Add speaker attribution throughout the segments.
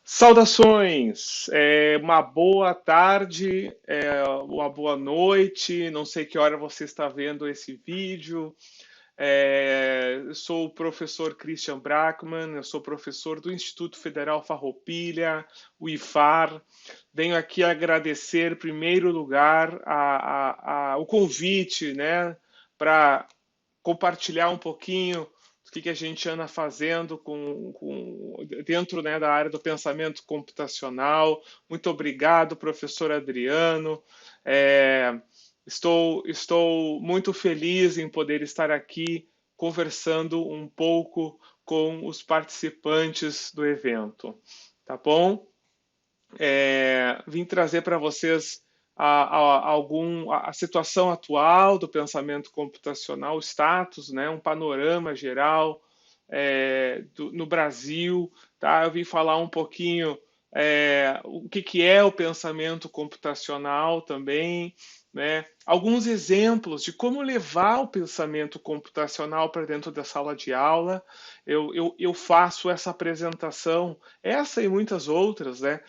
Speaker 1: Saudações! Uma boa tarde, uma boa noite. Não sei que hora você está vendo esse vídeo. Eu sou o professor Christian Brackmann, eu sou professor do Instituto Federal Farroupilha, o IFAR. Venho aqui agradecer, em primeiro lugar, o convite, né, para compartilhar um pouquinho do que a gente anda fazendo dentro, né, da área do pensamento computacional. Muito obrigado, professor Adriano. É, estou muito feliz em poder estar aqui conversando um pouco com os participantes do evento. Tá bom? Vim trazer para vocês a situação atual do pensamento computacional, o status, né, um panorama geral no Brasil. Tá? Eu vim falar um pouquinho o que é o pensamento computacional também, né? Alguns exemplos de como levar o pensamento computacional para dentro da sala de aula. Eu faço essa apresentação, essa e muitas outras, né?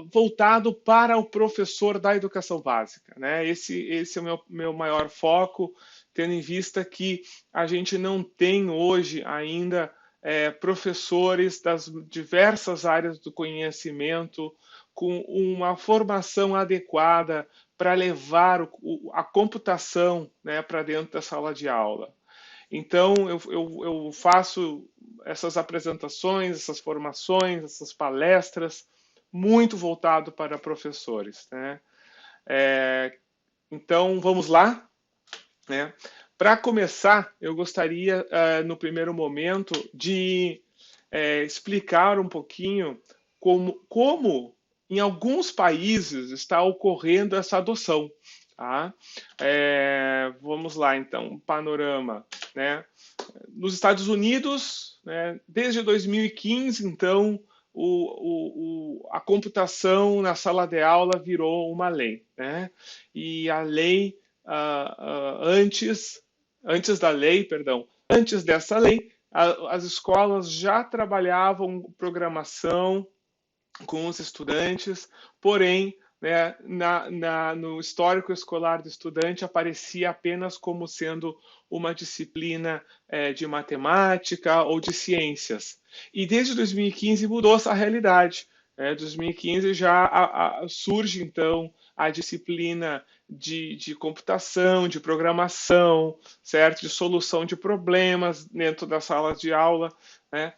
Speaker 1: Voltado para o professor da educação básica, né? Esse é o meu maior foco, tendo em vista que a gente não tem hoje ainda professores das diversas áreas do conhecimento com uma formação adequada para levar a computação, né, para dentro da sala de aula. Então, eu faço essas apresentações, essas formações, essas palestras, muito voltado para professores, né? Então, vamos lá, né? Para começar, eu gostaria, no primeiro momento, de explicar um pouquinho como em alguns países está ocorrendo essa adoção. Tá? Vamos lá, então, panorama. Né? Nos Estados Unidos, né, desde 2015, então, a computação na sala de aula virou uma lei. Né? E a lei, antes da lei, perdão, antes dessa lei, as escolas já trabalhavam programação com os estudantes, porém, né, no histórico escolar do estudante aparecia apenas como sendo uma disciplina de matemática ou de ciências. E desde 2015 mudou essa realidade. Em 2015 já surge, então, a disciplina de computação, de programação, certo? De solução de problemas dentro das salas de aula, né?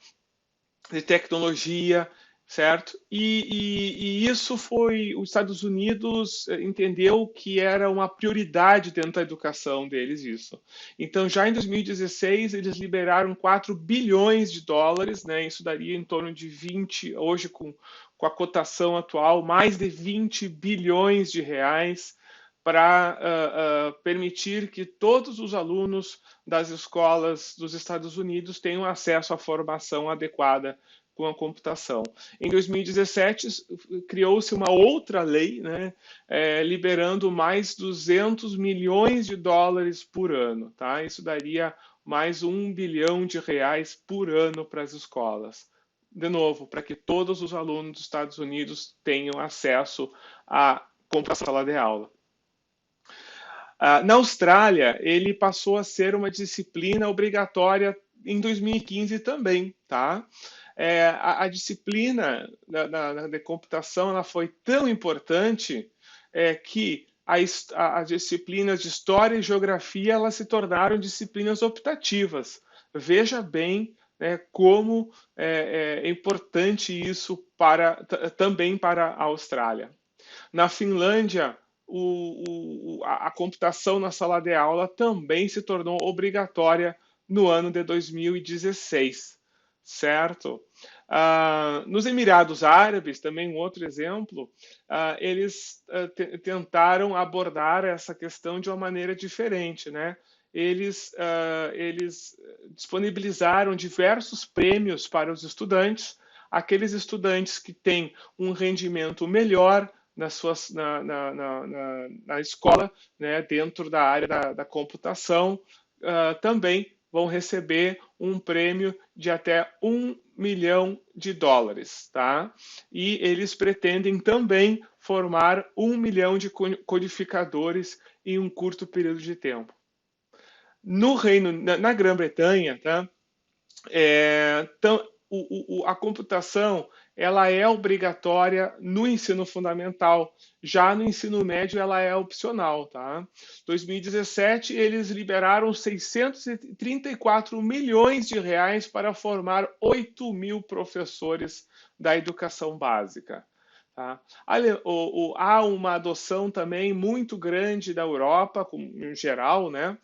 Speaker 1: De tecnologia, certo? E isso foi, os Estados Unidos entendeu que era uma prioridade dentro da educação deles isso. Então, já em 2016, eles liberaram 4 bilhões de dólares, né? Isso daria em torno de 20, hoje com a cotação atual, mais de 20 bilhões de reais para permitir que todos os alunos das escolas dos Estados Unidos tenham acesso à formação adequada com a computação. Em 2017, criou-se uma outra lei, né, liberando mais 200 milhões de dólares por ano. Tá? Isso daria mais 1 bilhão de reais por ano para as escolas. De novo, para que todos os alunos dos Estados Unidos tenham acesso à computação sala de aula. Na Austrália, ele passou a ser uma disciplina obrigatória em 2015 também, tá? A disciplina da computação ela foi tão importante que as disciplinas de História e Geografia elas se tornaram disciplinas optativas. Veja bem como é importante isso também para a Austrália. Na Finlândia, a computação na sala de aula também se tornou obrigatória no ano de 2016, certo? Nos Emirados Árabes, também um outro exemplo, eles tentaram abordar essa questão de uma maneira diferente, né? Eles disponibilizaram diversos prêmios para os estudantes, aqueles estudantes que têm um rendimento melhor na escola, né, dentro da área da computação, também vão receber um prêmio de até US$ 1 milhão, tá? E eles pretendem também formar 1 milhão de codificadores em um curto período de tempo. Na Grã-Bretanha, tá? A computação ela é obrigatória no ensino fundamental, já no ensino médio ela é opcional, tá? Em 2017 eles liberaram R$ 634 milhões para formar 8.000 professores da educação básica. Tá? Há uma adoção também muito grande da Europa, em geral, né?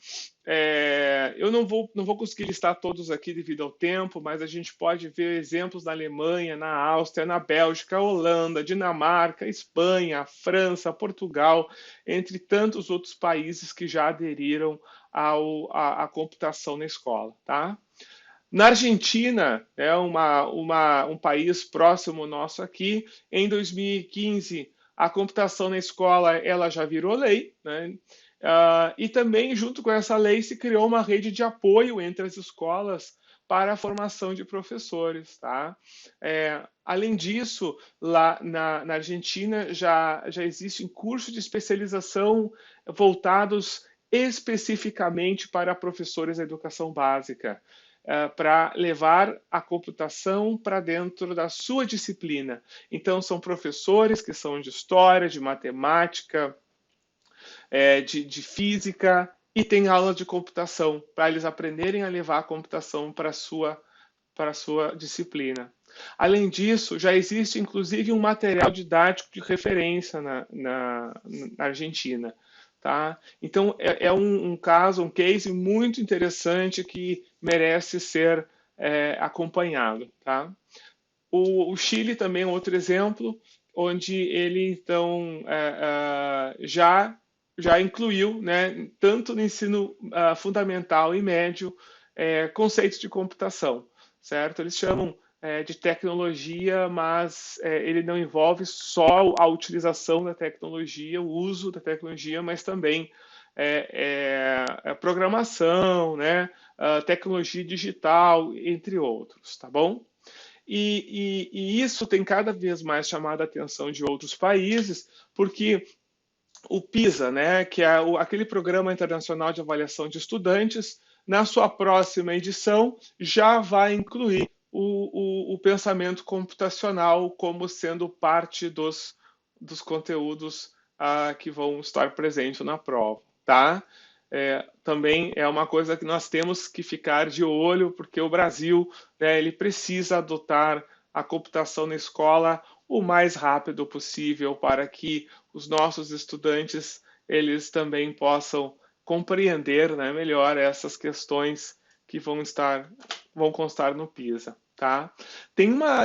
Speaker 1: Eu não vou conseguir listar todos aqui devido ao tempo, mas a gente pode ver exemplos na Alemanha, na Áustria, na Bélgica, Holanda, Dinamarca, Espanha, França, Portugal, entre tantos outros países que já aderiram à computação na escola. Tá? Na Argentina, um país próximo nosso aqui, em 2015, a computação na escola ela já virou lei, né? E também, junto com essa lei, se criou uma rede de apoio entre as escolas para a formação de professores. Tá? Além disso, lá na Argentina já existem cursos de especialização voltados especificamente para professores da educação básica, para levar a computação para dentro da sua disciplina. Então, são professores que são de história, de matemática, de física, e tem aula de computação, para eles aprenderem a levar a computação para a sua disciplina. Além disso, já existe inclusive um material didático de referência na Argentina. Tá? Então, é um caso, um case muito interessante que merece ser acompanhado. Tá? O Chile também é outro exemplo, onde ele então já incluiu, né, tanto no ensino fundamental e médio, conceitos de computação, certo? Eles chamam de tecnologia, mas ele não envolve só a utilização da tecnologia, o uso da tecnologia, mas também programação, né, tecnologia digital, entre outros, tá bom? E isso tem cada vez mais chamado a atenção de outros países, porque o PISA, né, que é aquele Programa Internacional de Avaliação de Estudantes, na sua próxima edição já vai incluir o pensamento computacional como sendo parte dos conteúdos que vão estar presentes na prova, tá? Também é uma coisa que nós temos que ficar de olho, porque o Brasil, né, ele precisa adotar a computação na escola o mais rápido possível para que os nossos estudantes eles também possam compreender, né, melhor essas questões que vão constar no PISA. Tá?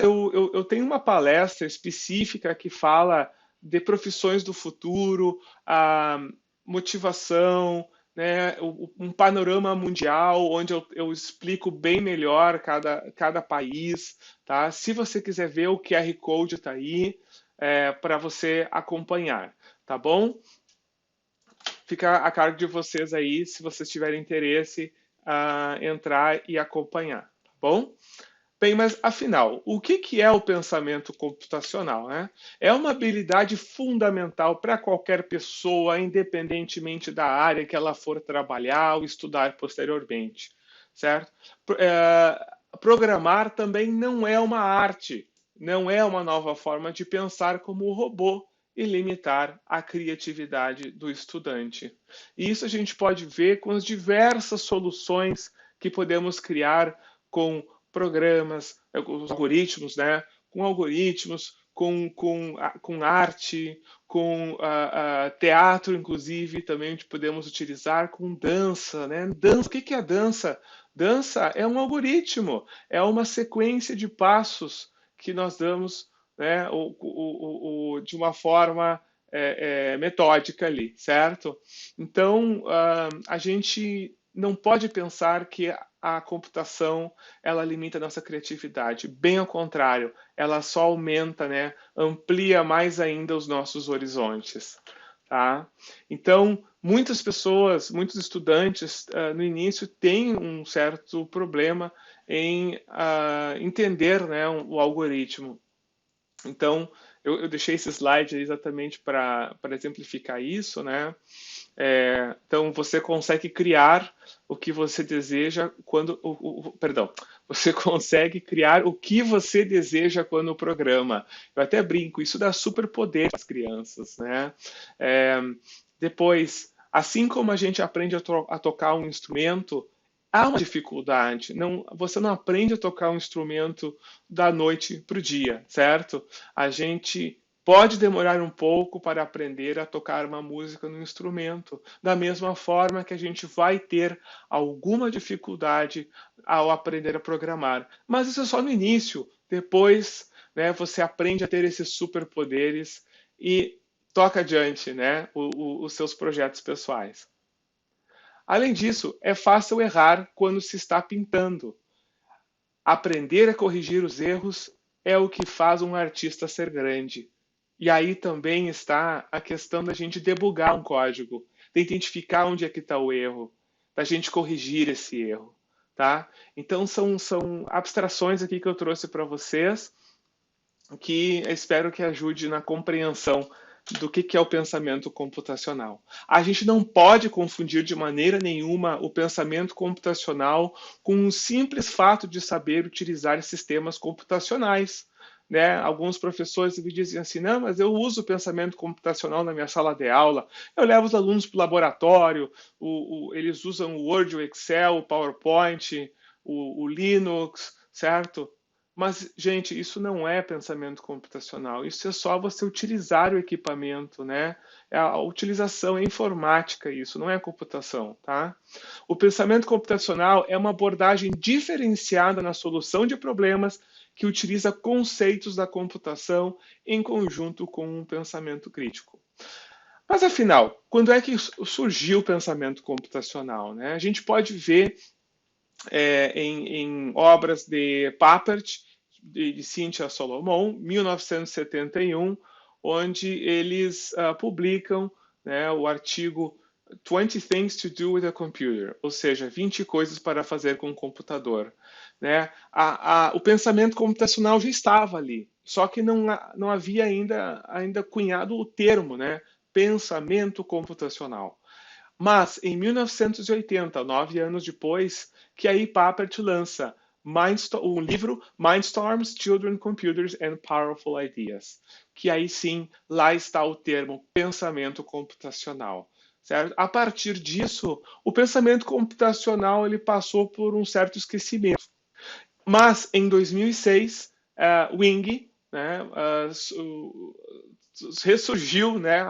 Speaker 1: Eu tenho uma palestra específica que fala de profissões do futuro, a motivação, né, um panorama mundial, onde eu explico bem melhor cada país. Tá? Se você quiser ver, o QR Code está aí para você acompanhar. Tá bom? Fica a cargo de vocês aí, se vocês tiverem interesse, entrar e acompanhar. Tá bom? Bem, mas afinal, o que é o pensamento computacional? Né? É uma habilidade fundamental para qualquer pessoa, independentemente da área que ela for trabalhar ou estudar posteriormente, certo? Programar também não é uma arte, não é uma nova forma de pensar como o robô e limitar a criatividade do estudante. E isso a gente pode ver com as diversas soluções que podemos criar com programas, os algoritmos, né? Com algoritmos, com arte, com teatro, inclusive, também podemos utilizar com dança, né? Dança, o que é a dança? Dança é um algoritmo, é uma sequência de passos que nós damos, né, de uma forma metódica ali, certo? Então, a gente não pode pensar que a computação ela limita a nossa criatividade. Bem ao contrário, ela só aumenta, né, amplia mais ainda os nossos horizontes. tá? Então, muitas pessoas, muitos estudantes, no início têm um certo problema em entender, né, o algoritmo. Então, eu deixei esse slide exatamente para exemplificar isso, né? Então, você consegue criar o que você deseja quando. Perdão, você consegue criar o que você deseja quando programa. Eu até brinco, isso dá superpoder para as crianças, né? É, Depois, assim como a gente aprende a tocar um instrumento, há uma dificuldade. Não, você não aprende a tocar um instrumento da noite para o dia, certo? A gente pode demorar um pouco para aprender a tocar uma música no instrumento, da mesma forma que a gente vai ter alguma dificuldade ao aprender a programar. Mas isso é só no início. Depois, né, você aprende a ter esses superpoderes e toca adiante, né, os seus projetos pessoais. Além disso, é fácil errar quando se está pintando. Aprender a corrigir os erros é o que faz um artista ser grande. E aí também está a questão da gente debugar um código, de identificar onde é que está o erro, da gente corrigir esse erro, tá? Então são abstrações aqui que eu trouxe para vocês, que espero que ajude na compreensão do que é o pensamento computacional. A gente não pode confundir de maneira nenhuma o pensamento computacional com o simples fato de saber utilizar sistemas computacionais. Né? Alguns professores me dizem assim, não, mas eu uso o pensamento computacional na minha sala de aula, eu levo os alunos para o laboratório, eles usam o Word, o Excel, o PowerPoint, o Linux, certo? Mas, gente, isso não é pensamento computacional. Isso é só você utilizar o equipamento, né? A utilização é informática, isso não é computação, tá? O pensamento computacional é uma abordagem diferenciada na solução de problemas que utiliza conceitos da computação em conjunto com um pensamento crítico. Mas, afinal, quando é que surgiu o pensamento computacional, né? A gente pode ver em obras de Papert, de Cynthia Solomon, 1971, onde eles publicam, né, o artigo 20 Things to Do with a Computer, ou seja, 20 coisas para fazer com um computador. Né? O pensamento computacional já estava ali, só que não havia ainda cunhado o termo, né? Pensamento computacional. Mas, em 1980, 9 anos depois, que aí Papert lança o livro Mindstorms, Children, Computers and Powerful Ideas, que aí sim, lá está o termo pensamento computacional. Certo? A partir disso, o pensamento computacional ele passou por um certo esquecimento. Mas, em 2006, Wing, né, ressurgiu, né,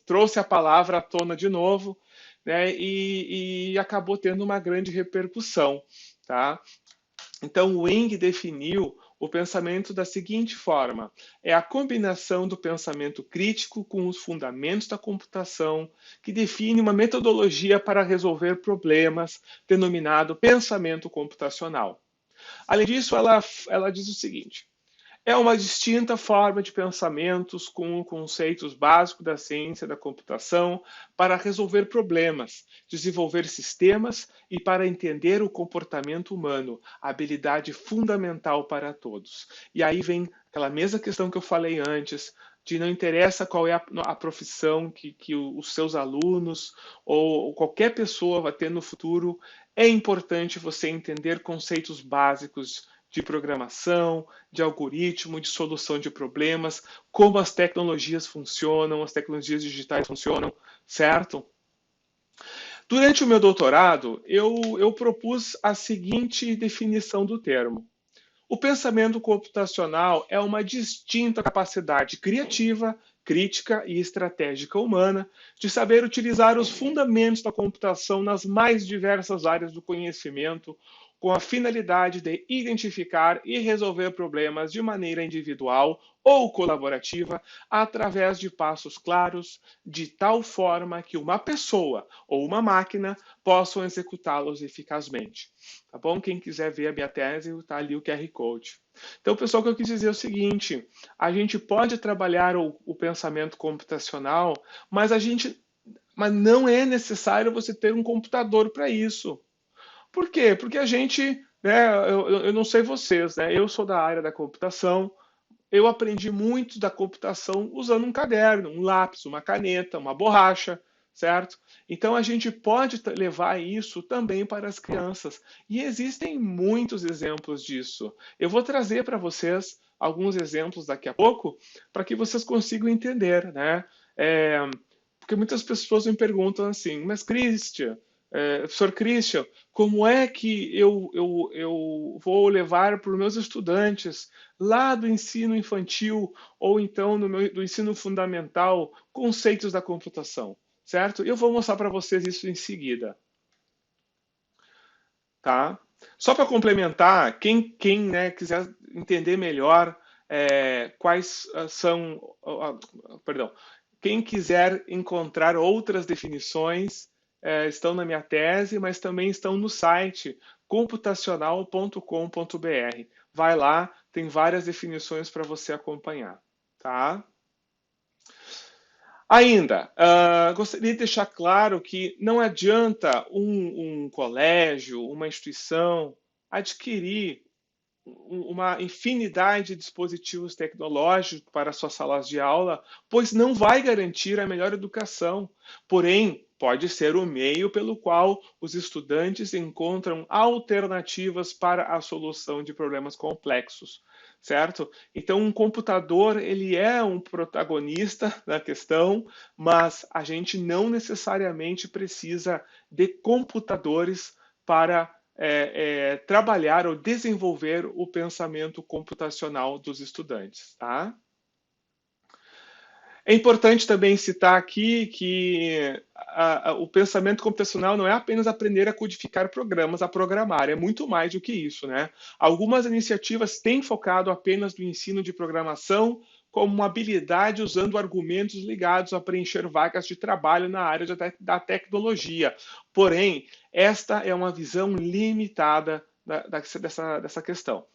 Speaker 1: trouxe a palavra à tona de novo, né, e acabou tendo uma grande repercussão. Tá? Então, Wing definiu o pensamento da seguinte forma: é a combinação do pensamento crítico com os fundamentos da computação que define uma metodologia para resolver problemas, denominado pensamento computacional. Além disso, ela diz o seguinte: é uma distinta forma de pensamentos com conceitos básicos da ciência da computação para resolver problemas, desenvolver sistemas e para entender o comportamento humano, habilidade fundamental para todos. E aí vem aquela mesma questão que eu falei antes, de não interessa qual é a profissão que os seus alunos ou qualquer pessoa vai ter no futuro, é importante você entender conceitos básicos de programação, de algoritmo, de solução de problemas, como as tecnologias funcionam, as tecnologias digitais funcionam, certo? Durante o meu doutorado, eu propus a seguinte definição do termo: o pensamento computacional é uma distinta capacidade criativa, crítica e estratégica humana de saber utilizar os fundamentos da computação nas mais diversas áreas do conhecimento, com a finalidade de identificar e resolver problemas de maneira individual ou colaborativa, através de passos claros, de tal forma que uma pessoa ou uma máquina possam executá-los eficazmente. Tá bom? Quem quiser ver a minha tese, está ali o QR Code. Então, pessoal, o que eu quis dizer é o seguinte: a gente pode trabalhar o pensamento computacional, mas não é necessário você ter um computador para isso. Por quê? Porque a gente, né, eu não sei vocês, né? Eu sou da área da computação, eu aprendi muito da computação usando um caderno, um lápis, uma caneta, uma borracha, certo? Então a gente pode levar isso também para as crianças. E existem muitos exemplos disso. Eu vou trazer para vocês alguns exemplos daqui a pouco, para que vocês consigam entender, né? Porque muitas pessoas me perguntam assim, mas Christian, professor Christian, como é que eu vou levar para os meus estudantes lá do ensino infantil ou então do ensino fundamental conceitos da computação, certo? Eu vou mostrar para vocês isso em seguida, tá? Só para complementar, quem né, quiser entender melhor quais são, perdão, quem quiser encontrar outras definições, estão na minha tese, mas também estão no site computacional.com.br. Vai lá, tem várias definições para você acompanhar, tá? Ainda, gostaria de deixar claro que não adianta um colégio, uma instituição adquirir uma infinidade de dispositivos tecnológicos para suas salas de aula, pois não vai garantir a melhor educação. Porém, pode ser o meio pelo qual os estudantes encontram alternativas para a solução de problemas complexos, certo? Então, um computador, ele é um protagonista da questão, mas a gente não necessariamente precisa de computadores para trabalhar ou desenvolver o pensamento computacional dos estudantes, tá? É importante também citar aqui que o pensamento computacional não é apenas aprender a codificar programas, a programar, é muito mais do que isso, né? Algumas iniciativas têm focado apenas no ensino de programação como uma habilidade usando argumentos ligados a preencher vagas de trabalho na área da tecnologia. Porém, esta é uma visão limitada dessa questão.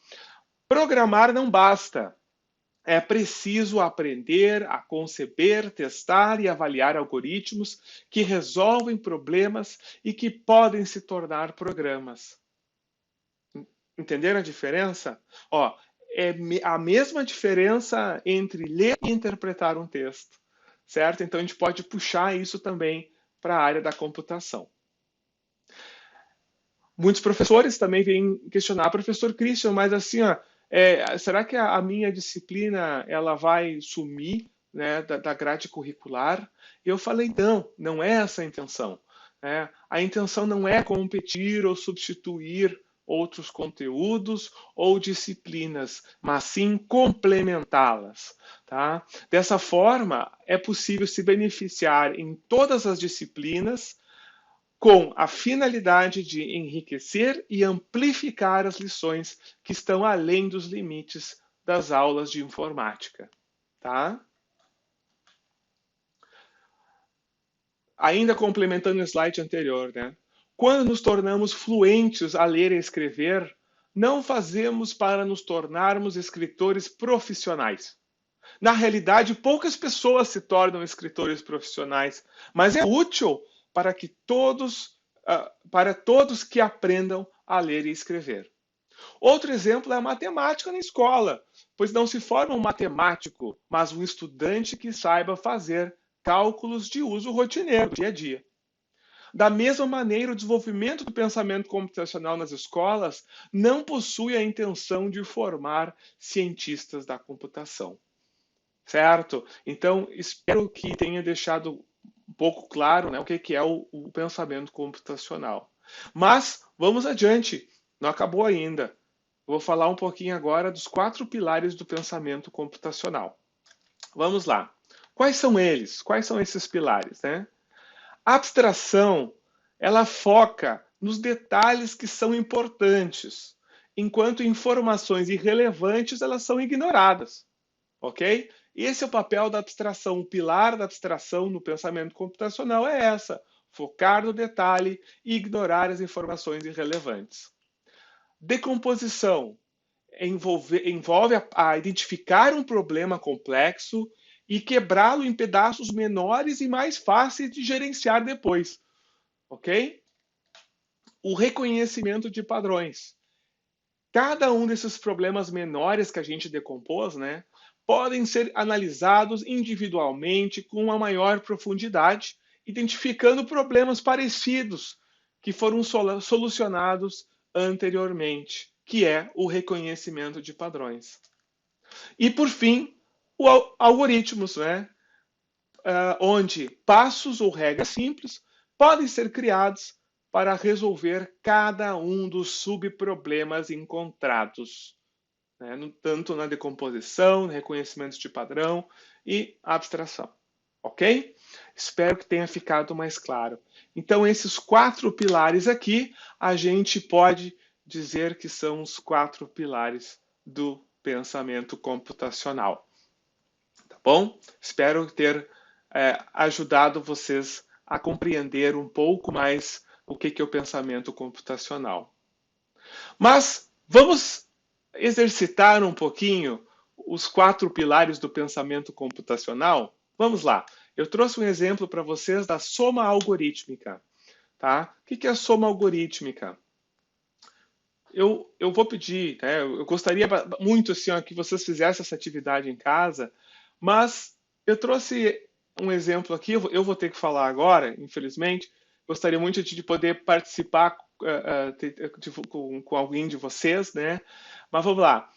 Speaker 1: Programar não basta. É preciso aprender a conceber, testar e avaliar algoritmos que resolvem problemas e que podem se tornar programas. Entenderam a diferença? Ó, é a mesma diferença entre ler e interpretar um texto, certo? Então a gente pode puxar isso também para a área da computação. Muitos professores também vêm questionar, professor Christian, mas assim, ó, será que a minha disciplina ela vai sumir, né, da grade curricular? E eu falei, não é essa a intenção. Né? A intenção não é competir ou substituir outros conteúdos ou disciplinas, mas sim complementá-las. Tá? Dessa forma, é possível se beneficiar em todas as disciplinas com a finalidade de enriquecer e amplificar as lições que estão além dos limites das aulas de informática, tá? Ainda complementando o slide anterior, né? Quando nos tornamos fluentes a ler e escrever, não fazemos para nos tornarmos escritores profissionais. Na realidade, poucas pessoas se tornam escritores profissionais, mas é útil para todos que aprendam a ler e escrever. Outro exemplo é a matemática na escola, pois não se forma um matemático, mas um estudante que saiba fazer cálculos de uso rotineiro, dia a dia. Da mesma maneira, o desenvolvimento do pensamento computacional nas escolas não possui a intenção de formar cientistas da computação. Certo? Então, espero que tenha deixado um pouco claro, né, o que é o pensamento computacional. Mas vamos adiante, não acabou ainda. Vou falar um pouquinho agora dos 4 pilares do pensamento computacional. Vamos lá. Quais são eles? Quais são esses pilares? Né? A abstração, ela foca nos detalhes que são importantes, enquanto informações irrelevantes elas são ignoradas, ok? Esse é o papel da abstração, o pilar da abstração no pensamento computacional é essa, focar no detalhe e ignorar as informações irrelevantes. Decomposição envolve a identificar um problema complexo e quebrá-lo em pedaços menores e mais fáceis de gerenciar depois, ok? O reconhecimento de padrões. Cada um desses problemas menores que a gente decompôs, né, podem ser analisados individualmente com uma maior profundidade, identificando problemas parecidos que foram solucionados anteriormente, que é o reconhecimento de padrões. E, por fim, algoritmos, né, onde passos ou regras simples podem ser criados para resolver cada um dos subproblemas encontrados, né? Tanto na decomposição, no reconhecimento de padrão e abstração. Ok? Espero que tenha ficado mais claro. Então, esses 4 pilares aqui, a gente pode dizer que são os 4 pilares do pensamento computacional. Tá bom? Espero ter ajudado vocês a compreender um pouco mais o que é o pensamento computacional. Mas vamos exercitar um pouquinho os 4 pilares do pensamento computacional? Vamos lá. Eu trouxe um exemplo para vocês da soma algorítmica. Tá? O que é a soma algorítmica? Eu vou pedir, né? Eu gostaria muito assim, ó, que vocês fizessem essa atividade em casa, mas eu trouxe um exemplo aqui, eu vou ter que falar agora, infelizmente. Gostaria muito de poder participar com alguém de vocês, né? Mas vamos lá.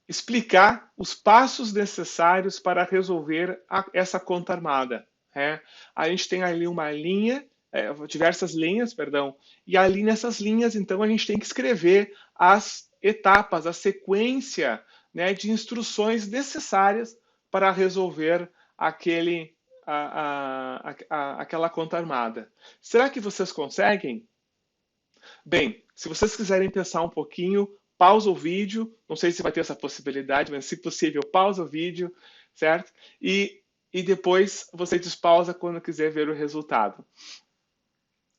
Speaker 1: Explicar os passos necessários para resolver essa conta armada. Né? A gente tem ali uma linha, diversas linhas, perdão, e ali nessas linhas, então, a gente tem que escrever as etapas, a sequência, né, de instruções necessárias para resolver aquela conta armada. Será que vocês conseguem? Bem, se vocês quiserem pensar um pouquinho, pausa o vídeo, não sei se vai ter essa possibilidade, mas se possível, pausa o vídeo, certo? E depois você despausa quando quiser ver o resultado.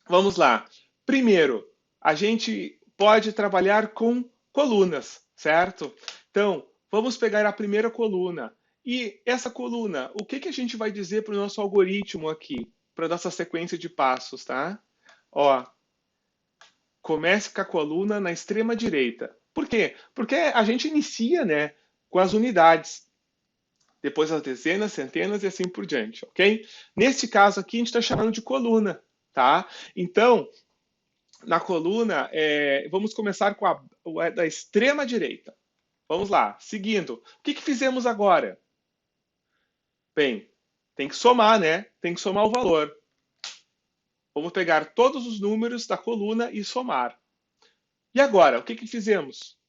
Speaker 1: Vamos lá. Primeiro, a gente pode trabalhar com colunas, certo? Então, vamos pegar a primeira coluna. E essa coluna, o que a gente vai dizer para o nosso algoritmo aqui, para a nossa sequência de passos, tá? Ó, comece com a coluna na extrema direita. Por quê? Porque a gente inicia, né, com as unidades, depois as dezenas, centenas e assim por diante, ok? Nesse caso aqui, a gente está chamando de coluna, tá? Então, na coluna, vamos começar com a da extrema direita. Vamos lá, seguindo. O que fizemos agora? Bem, tem que somar, né? Tem que somar o valor. Vamos pegar todos os números da coluna e somar. E agora, o que fizemos?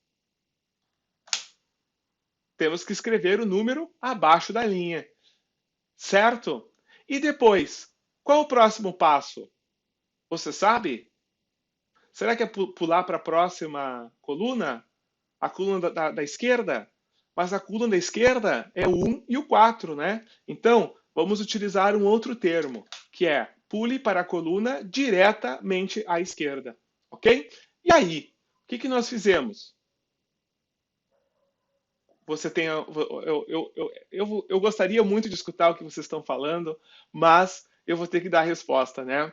Speaker 1: Temos que escrever o número abaixo da linha. Certo? E depois, qual o próximo passo? Você sabe? Será que é pular para a próxima coluna? A coluna da esquerda? Mas a coluna da esquerda é o 1 e o 4, né? Então, vamos utilizar um outro termo, que é pule para a coluna diretamente à esquerda. Ok? E aí, o que nós fizemos? Você tem. Eu gostaria muito de escutar o que vocês estão falando, mas eu vou ter que dar a resposta, né?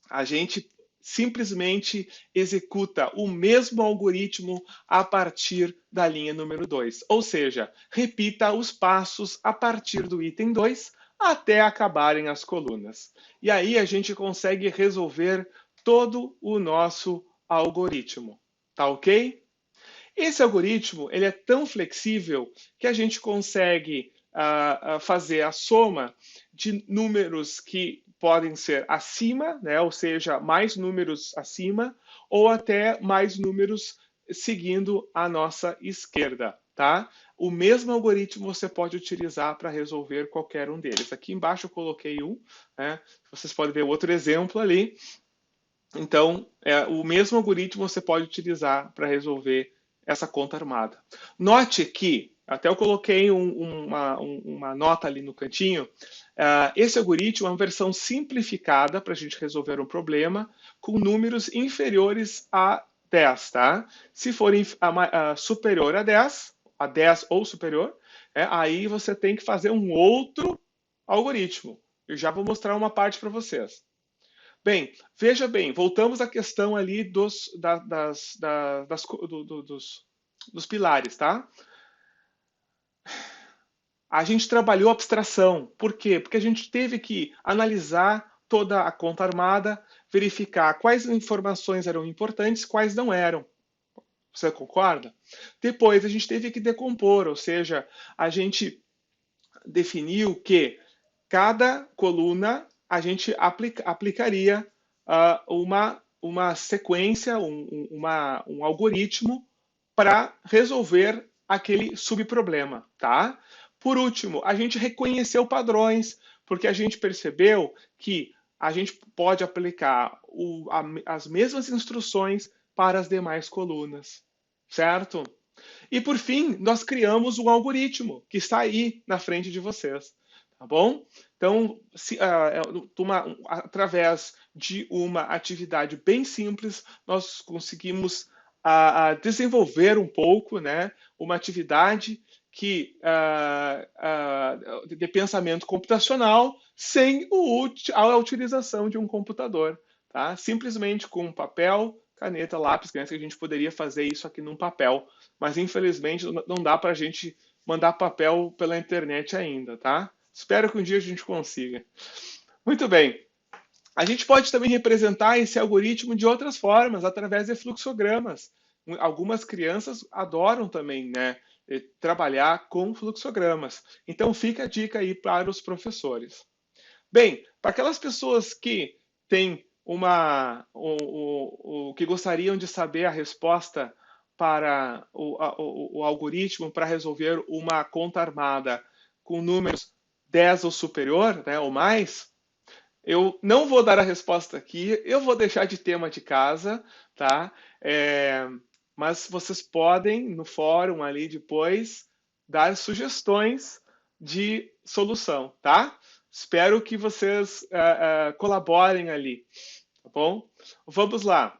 Speaker 1: A gente simplesmente executa o mesmo algoritmo a partir da linha número 2. Ou seja, repita os passos a partir do item 2 até acabarem as colunas. E aí a gente consegue resolver todo o nosso algoritmo. Tá ok? Esse algoritmo ele é tão flexível que a gente consegue fazer a soma de números que podem ser acima, né, ou seja, mais números acima, ou até mais números seguindo a nossa esquerda, tá? O mesmo algoritmo você pode utilizar para resolver qualquer um deles. Aqui embaixo eu coloquei um, né? Vocês podem ver outro exemplo ali. Então, o mesmo algoritmo você pode utilizar para resolver essa conta armada. Note que, até eu coloquei uma nota ali no cantinho, esse algoritmo é uma versão simplificada para a gente resolver um problema com números inferiores a 10, tá? Se for superior a 10 ou superior, aí você tem que fazer um outro algoritmo. Eu já vou mostrar uma parte para vocês. Bem, veja bem, voltamos à questão ali dos pilares, tá? A gente trabalhou abstração. Por quê? Porque a gente teve que analisar toda a conta armada, verificar quais informações eram importantes, quais não eram. Você concorda? Depois a gente teve que decompor, ou seja, a gente definiu que cada coluna a gente aplicaria uma sequência, um algoritmo para resolver aquele subproblema, tá? Por último, a gente reconheceu padrões, porque a gente percebeu que a gente pode aplicar as mesmas instruções para as demais colunas, certo? E por fim, nós criamos um algoritmo que está aí na frente de vocês, tá bom? Então, através de uma atividade bem simples, nós conseguimos desenvolver um pouco, né, uma atividade de pensamento computacional sem a utilização de um computador, tá? Simplesmente com papel, caneta, lápis, que a gente poderia fazer isso aqui num papel, mas infelizmente não dá para a gente mandar papel pela internet ainda, tá? Espero que um dia a gente consiga. Muito bem. A gente pode também representar esse algoritmo de outras formas, através de fluxogramas. Algumas crianças adoram também, né, trabalhar com fluxogramas. Então fica a dica aí para os professores. Bem, para aquelas pessoas que têm que gostariam de saber a resposta para o algoritmo para resolver uma conta armada com números 10 ou superior, né, ou mais, eu não vou dar a resposta aqui, eu vou deixar de tema de casa, tá? Mas vocês podem, no fórum ali depois, dar sugestões de solução, tá? Espero que vocês colaborem ali, tá bom? Vamos lá.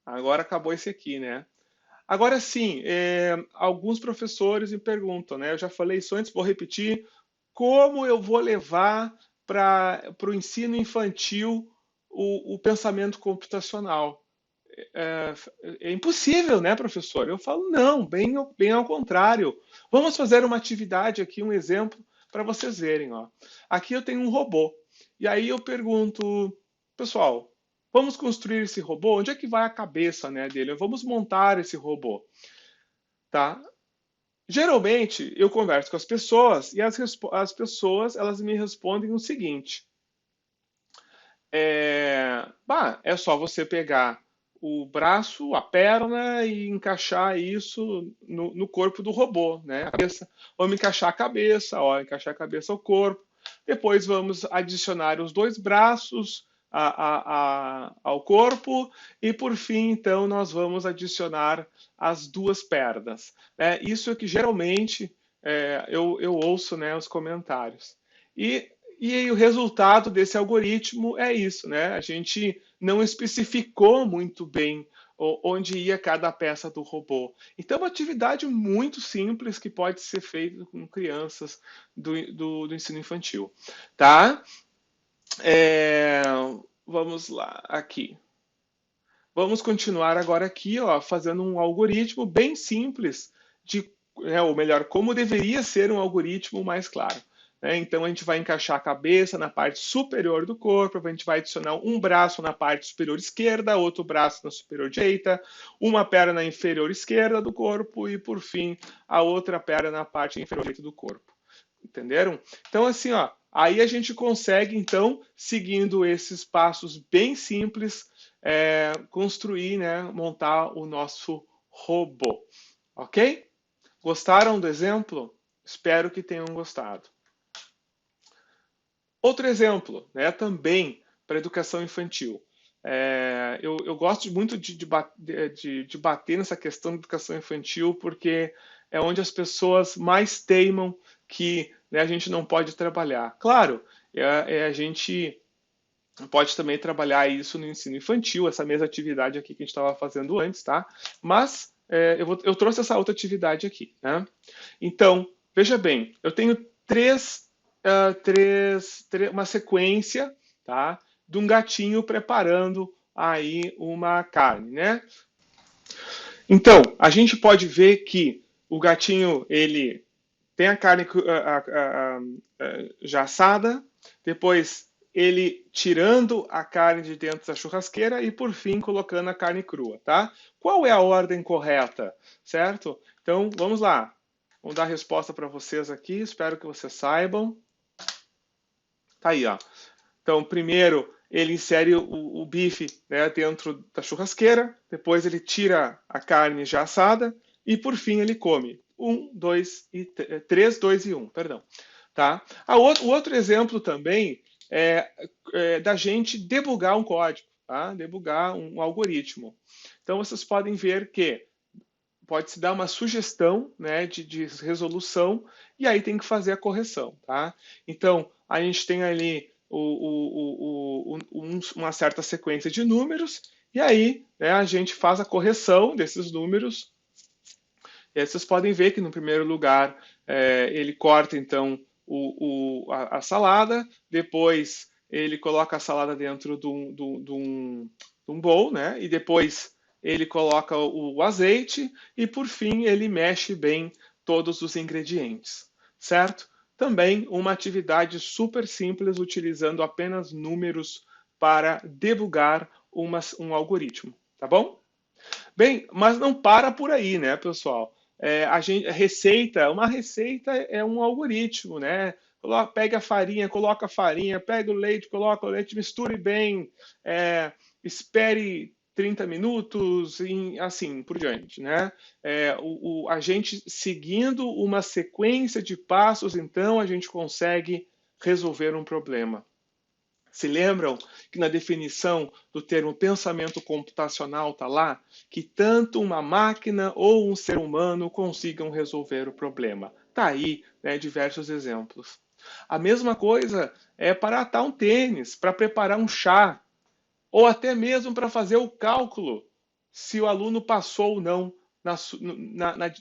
Speaker 1: Agora acabou esse aqui, né? Agora sim, alguns professores me perguntam, né? Eu já falei isso antes, vou repetir. Como eu vou levar para o ensino infantil o pensamento computacional? É impossível, né, professor? Eu falo, não, bem ao contrário. Vamos fazer uma atividade aqui, um exemplo, para vocês verem. Ó. Aqui eu tenho um robô. E aí eu pergunto, pessoal, vamos construir esse robô? Onde é que vai a cabeça, né, dele? Vamos montar esse robô, tá? Geralmente eu converso com as pessoas e as pessoas elas me respondem o seguinte: é só você pegar o braço, a perna e encaixar isso no corpo do robô, né? A cabeça, vamos encaixar a cabeça, ó, encaixar a cabeça ao corpo. Depois vamos adicionar os dois braços ao corpo e por fim, então, nós vamos adicionar as duas pernas. Né? Isso é que geralmente eu ouço, né, os comentários. E o resultado desse algoritmo é isso, né? A gente não especificou muito bem onde ia cada peça do robô. Então, é uma atividade muito simples que pode ser feita com crianças do ensino infantil, tá? Vamos lá, aqui. Vamos continuar agora aqui, ó, fazendo um algoritmo bem simples ou melhor, como deveria ser um algoritmo mais claro. Né? Então a gente vai encaixar a cabeça na parte superior do corpo, a gente vai adicionar um braço na parte superior esquerda, outro braço na superior direita, uma perna na inferior esquerda do corpo e por fim a outra perna na parte inferior direita do corpo. Entenderam? Então assim, ó, aí a gente consegue então, seguindo esses passos bem simples, construir, né, montar o nosso robô. Ok? Gostaram do exemplo? Espero que tenham gostado. Outro exemplo, né, também para educação infantil. Eu gosto muito de bater nessa questão da educação infantil, porque é onde as pessoas mais teimam que, né, a gente não pode trabalhar. Claro, a gente pode também trabalhar isso no ensino infantil, essa mesma atividade aqui que a gente estava fazendo antes, tá? Mas eu trouxe essa outra atividade aqui, né? Então, veja bem, eu tenho uma sequência, tá? De um gatinho preparando aí uma carne, né? Então, a gente pode ver que o gatinho, ele tem a carne já assada, depois ele tirando a carne de dentro da churrasqueira e, por fim, colocando a carne crua, tá? Qual é a ordem correta, certo? Então, vamos lá. Vamos dar a resposta para vocês aqui, espero que vocês saibam. Tá aí, ó. Então, primeiro ele insere o bife, né, dentro da churrasqueira, depois ele tira a carne já assada e, por fim, ele come. 3, 2 e 1, perdão. Tá? O outro exemplo também é da gente debugar um código, tá? Debugar um algoritmo. Então, vocês podem ver que pode-se dar uma sugestão, né, de resolução e aí tem que fazer a correção. Tá? Então, a gente tem ali uma certa sequência de números, e aí, né, a gente faz a correção desses números. E aí vocês podem ver que no primeiro lugar ele corta então a salada, depois ele coloca a salada dentro de um bowl, né? E depois ele coloca o azeite e por fim ele mexe bem todos os ingredientes, certo? Também uma atividade super simples, utilizando apenas números para debugar um algoritmo, tá bom? Bem, mas não para por aí, né, pessoal? Uma receita é um algoritmo, né? Pega a farinha, coloca a farinha, pega o leite, coloca o leite, misture bem, espere 30 minutos, e assim por diante, né? A gente seguindo uma sequência de passos, então a gente consegue resolver um problema. Se lembram que na definição do termo pensamento computacional está lá que tanto uma máquina ou um ser humano consigam resolver o problema. Está aí, né, diversos exemplos. A mesma coisa é para atar um tênis, para preparar um chá, ou até mesmo para fazer o cálculo se o aluno passou ou não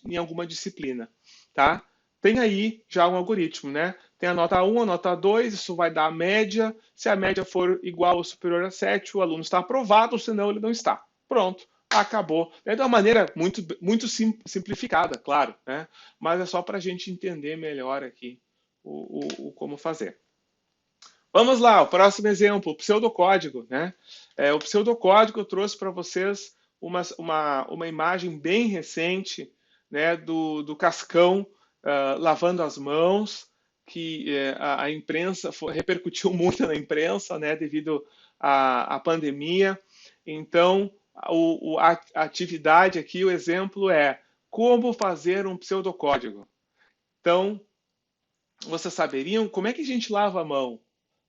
Speaker 1: em alguma disciplina, tá? Tem aí já um algoritmo, né? Tem a nota 1, a nota 2, isso vai dar a média. Se a média for igual ou superior a 7, o aluno está aprovado, senão ele não está. Pronto, acabou. É de uma maneira muito simplificada, claro, né? Mas é só para a gente entender melhor aqui o como fazer. Vamos lá, o próximo exemplo, o pseudocódigo, né? O pseudocódigo eu trouxe para vocês uma imagem bem recente, né, do Cascão lavando as mãos, que a imprensa repercutiu muito na imprensa, né, devido à pandemia. Então, a atividade aqui, o exemplo é como fazer um pseudocódigo. Então, vocês saberiam como é que a gente lava a mão?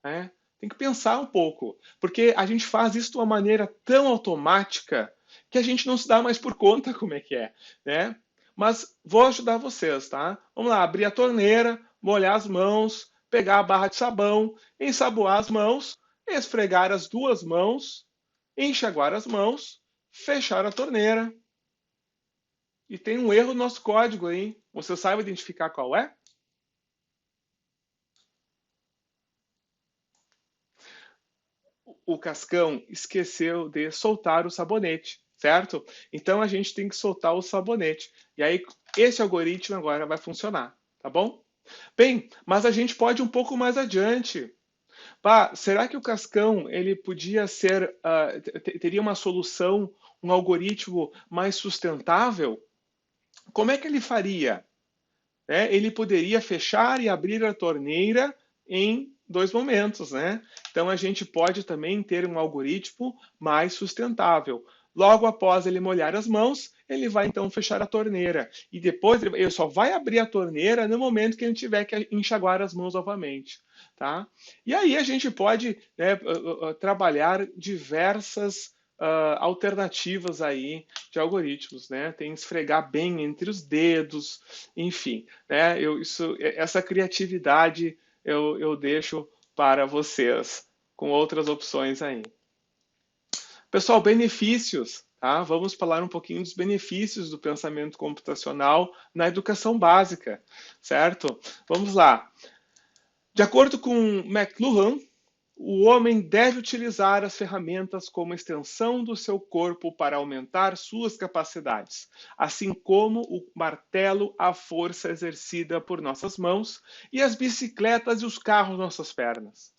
Speaker 1: Né? Tem que pensar um pouco, porque a gente faz isso de uma maneira tão automática que a gente não se dá mais por conta como é que é, né? Mas vou ajudar vocês, tá? Vamos lá, abrir a torneira, molhar as mãos, pegar a barra de sabão, ensaboar as mãos, esfregar as duas mãos, enxaguar as mãos, fechar a torneira. E tem um erro no nosso código aí. Você sabe identificar qual é? O Cascão esqueceu de soltar o sabonete, certo? Então a gente tem que soltar o sabonete. E aí esse algoritmo agora vai funcionar, tá bom? Bem, mas a gente pode ir um pouco mais adiante. Será que o Cascão ele podia ser, teria uma solução, um algoritmo mais sustentável? Como é que ele faria? Ele poderia fechar e abrir a torneira em 2 momentos, né? Então a gente pode também ter um algoritmo mais sustentável. Logo após ele molhar as mãos, ele vai então fechar a torneira. E depois ele só vai abrir a torneira no momento que ele tiver que enxaguar as mãos novamente. Tá? E aí a gente pode, né, trabalhar diversas alternativas aí de algoritmos, né? Tem esfregar bem entre os dedos, enfim, né? Essa criatividade eu deixo para vocês com outras opções aí. Pessoal, benefícios, tá? Vamos falar um pouquinho dos benefícios do pensamento computacional na educação básica, certo? Vamos lá. De acordo com McLuhan, o homem deve utilizar as ferramentas como extensão do seu corpo para aumentar suas capacidades, assim como o martelo, a força exercida por nossas mãos, e as bicicletas e os carros nossas pernas.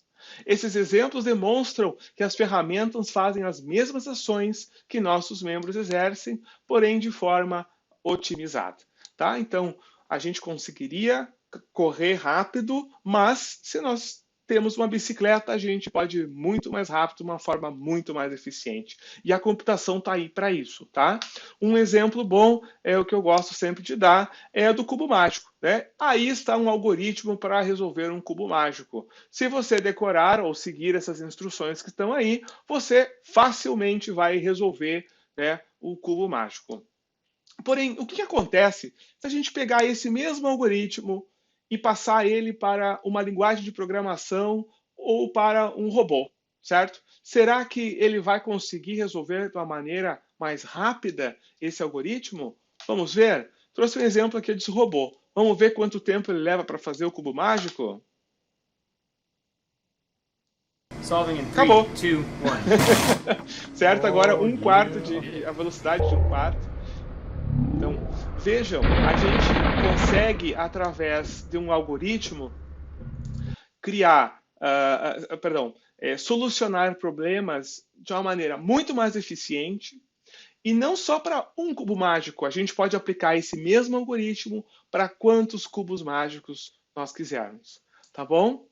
Speaker 1: Esses exemplos demonstram que as ferramentas fazem as mesmas ações que nossos membros exercem, porém de forma otimizada. Tá? Então, a gente conseguiria correr rápido, mas se nós temos uma bicicleta, a gente pode ir muito mais rápido, de uma forma muito mais eficiente. E a computação está aí para isso, tá? Um exemplo bom, é o que eu gosto sempre de dar, é do cubo mágico, né? Aí está um algoritmo para resolver um cubo mágico. Se você decorar ou seguir essas instruções que estão aí, você facilmente vai resolver, né, o cubo mágico. Porém, o que acontece se a gente pegar esse mesmo algoritmo e passar ele para uma linguagem de programação ou para um robô, certo? Será que ele vai conseguir resolver de uma maneira mais rápida esse algoritmo? Vamos ver? Trouxe um exemplo aqui desse robô. Vamos ver quanto tempo ele leva para fazer o cubo mágico?
Speaker 2: Solving in 3,
Speaker 1: Acabou.
Speaker 2: 2, 1.
Speaker 1: Certo? Agora um quarto a velocidade de um quarto. Então, vejam, a gente consegue, através de um algoritmo, criar, solucionar problemas de uma maneira muito mais eficiente. E não só para um cubo mágico, a gente pode aplicar esse mesmo algoritmo para quantos cubos mágicos nós quisermos. Tá bom?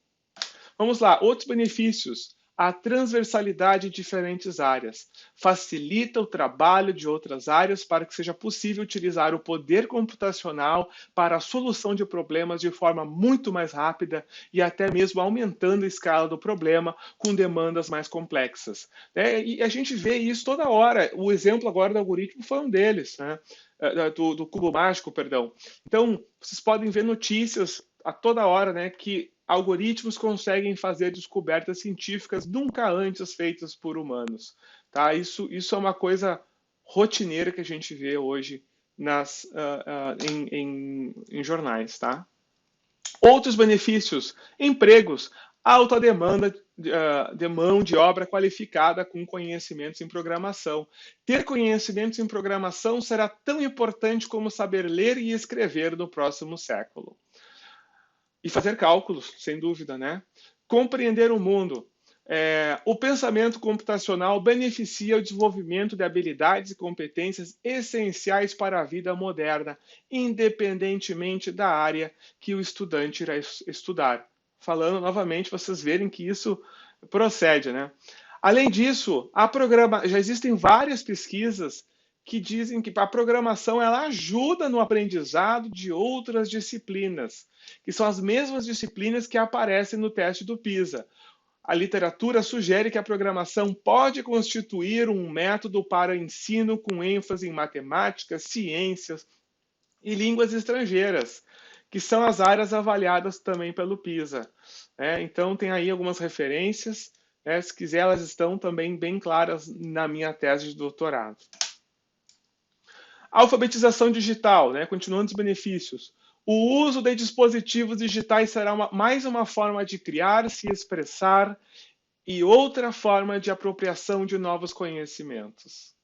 Speaker 1: Vamos lá, outros benefícios. A transversalidade em diferentes áreas. Facilita o trabalho de outras áreas para que seja possível utilizar o poder computacional para a solução de problemas de forma muito mais rápida e até mesmo aumentando a escala do problema com demandas mais complexas. E a gente vê isso toda hora. O exemplo agora do algoritmo foi um deles, né? Do cubo mágico, perdão. Então, vocês podem ver notícias a toda hora, né, que algoritmos conseguem fazer descobertas científicas nunca antes feitas por humanos. Tá? Isso é uma coisa rotineira que a gente vê hoje em jornais. Tá? Outros benefícios: empregos, alta demanda de mão de obra qualificada com conhecimentos em programação. Ter conhecimentos em programação será tão importante como saber ler e escrever no próximo século. E fazer cálculos, sem dúvida, né? Compreender o mundo. O pensamento computacional beneficia o desenvolvimento de habilidades e competências essenciais para a vida moderna, independentemente da área que o estudante irá estudar. Falando novamente, vocês verem que isso procede, né? Além disso, já existem várias pesquisas que dizem que a programação ela ajuda no aprendizado de outras disciplinas, que são as mesmas disciplinas que aparecem no teste do PISA. A literatura sugere que a programação pode constituir um método para ensino com ênfase em matemática, ciências e línguas estrangeiras, que são as áreas avaliadas também pelo PISA. Então, tem aí algumas referências, se quiser, elas estão também bem claras na minha tese de doutorado. Alfabetização digital, continuando os benefícios. O uso de dispositivos digitais será mais uma forma de criar, se expressar e outra forma de apropriação de novos conhecimentos.